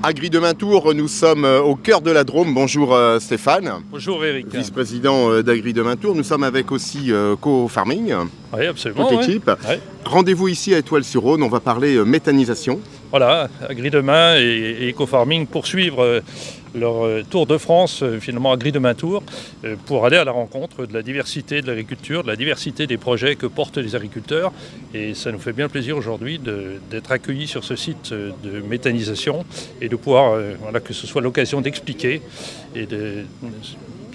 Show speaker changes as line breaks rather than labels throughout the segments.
Agri de Maintour, nous sommes au cœur de la Drôme. Bonjour Stéphane.
Bonjour Eric.
Vice-président d'Agri de Maintour. Nous sommes avec aussi Co-Farming.
Oui, absolument.
Toute l'équipe.
Ouais.
Rendez-vous ici à Étoile-sur-Rhône. On va parler méthanisation.
Voilà, Agri de Main et Eco-Farming poursuivre leur tour de France, finalement Agri de Maintour, pour aller à la rencontre de la diversité de l'agriculture, de la diversité des projets que portent les agriculteurs. Et ça nous fait bien plaisir aujourd'hui d'être accueillis sur ce site de méthanisation et de pouvoir, que ce soit l'occasion d'expliquer et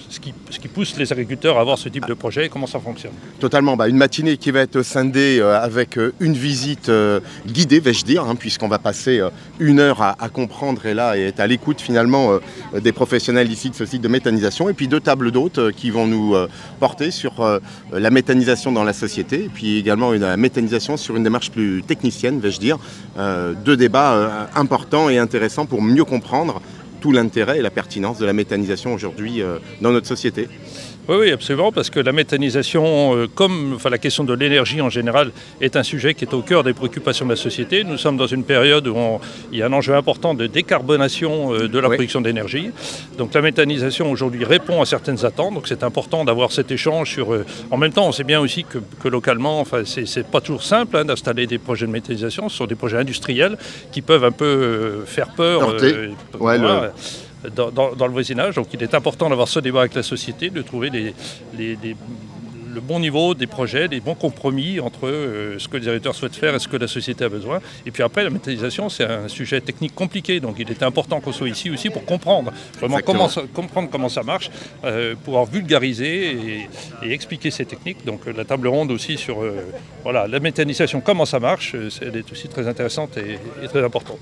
ce qui pousse les agriculteurs à avoir ce type de projet et comment ça fonctionne.
Totalement, une matinée qui va être scindée avec une visite guidée, vais-je dire, puisqu'on va passer 1 heure à comprendre et être à l'écoute finalement des professionnels ici de ce site de méthanisation, et puis 2 tables d'hôtes qui vont nous porter sur la méthanisation dans la société, et puis également la méthanisation sur une démarche plus technicienne, vais-je dire. 2 débats importants et intéressants pour mieux comprendre tout l'intérêt et la pertinence de la méthanisation aujourd'hui dans notre société.
Oui, absolument, parce que la méthanisation, comme la question de l'énergie en général, est un sujet qui est au cœur des préoccupations de la société. Nous sommes dans une période où il y a un enjeu important de décarbonation de la production d'énergie. Donc la méthanisation aujourd'hui répond à certaines attentes, donc c'est important d'avoir cet échange sur... En même temps, on sait bien aussi que localement, c'est pas toujours simple d'installer des projets de méthanisation. Ce sont des projets industriels qui peuvent un peu faire peur. Dans le voisinage. Donc il est important d'avoir ce débat avec la société, de trouver le bon niveau des projets, les bons compromis entre ce que les agriculteurs souhaitent faire et ce que la société a besoin. Et puis après, la méthanisation, c'est un sujet technique compliqué, donc il est important qu'on soit ici aussi pour comprendre vraiment comment ça marche, pouvoir vulgariser et expliquer ces techniques. Donc la table ronde aussi sur la méthanisation, comment ça marche, elle est aussi très intéressante et très importante.